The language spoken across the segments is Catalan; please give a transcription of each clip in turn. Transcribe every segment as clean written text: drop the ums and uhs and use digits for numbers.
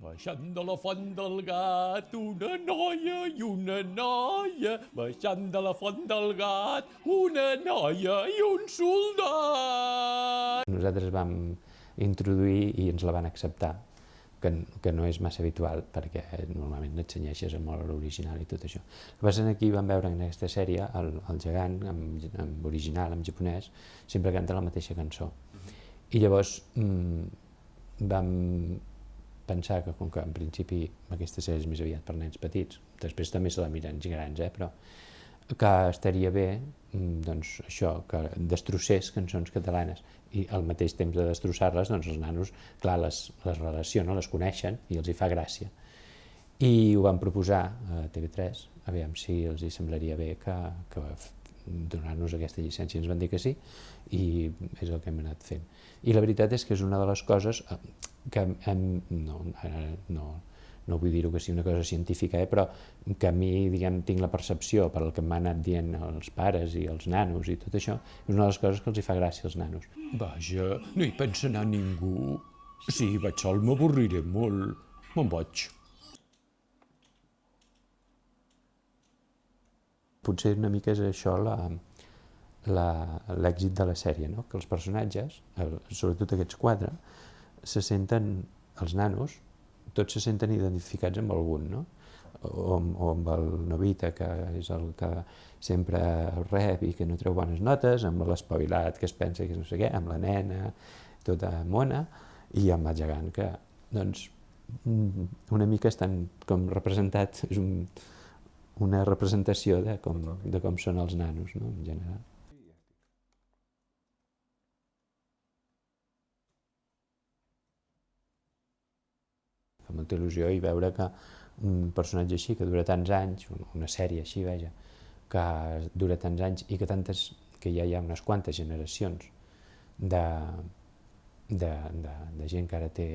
Baixant de la font del gat, una noia i una noia. Baixant de la font del gat, una noia i un soldat. Nosaltres vam introduir i ens la van acceptar, que no és massa habitual, perquè normalment et cenyeixes amb l'original i tot això. El que passa és que aquí vam veure en aquesta sèrie el gegant, en original, en japonès, sempre canta la mateixa cançó. I llavors vam pensar que, com que en principi aquesta sèrie és més aviat per nens petits, després també se la miren grans, però que estaria bé, doncs això, que destrossés cançons catalanes i al mateix temps de destrossar-les, doncs els nanos, clar, les relacionen, les coneixen i els hi fa gràcia. I ho vam proposar a TV3, aviam si els hi semblaria bé que donar-nos aquesta llicència. Ens van dir que sí i és el que hem anat fent. I la veritat és que és una de les coses que no vull dir-ho que sigui una cosa científica, però que a mi, diguem, tinc la percepció per el que m'han anat dient els pares i els nanos i tot això, és una de les coses que els hi fa gràcia als nanos. Vaja, no hi pensa anar ningú. Si vaig sol m'avorriré molt. Me'n vaig. Potser una mica és això l'èxit de la sèrie, no? Que els personatges, sobretot aquests quatre, se senten, els nanos, tots se senten identificats amb algun, no? O amb el Novita, que és el que sempre rep i que no treu bones notes, amb l'espavilat que es pensa que no sé què, amb la nena, tota mona, i amb el gegant, que doncs una mica estan com representats, és una representació de com són els nanos, no? En general. Fa molta il·lusió i veure que un personatge així, que dura tants anys, una sèrie així, vaja, que dura tants anys i que ja hi ha unes quantes generacions de gent que ara té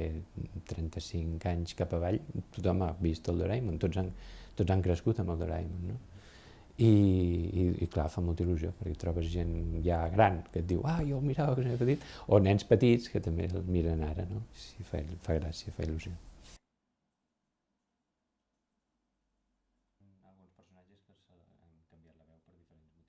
35 anys cap avall, tothom ha vist el Doraemon, tots han crescut amb el Doraemon, no? I clar, fa molta il·lusió, perquè trobes gent ja gran que et diu, jo el mirava quan era petit, o nens petits que també el miren ara, no? Sí, fa gràcia, fa il·lusió. Alguns personatges que han canviat la veu per diferents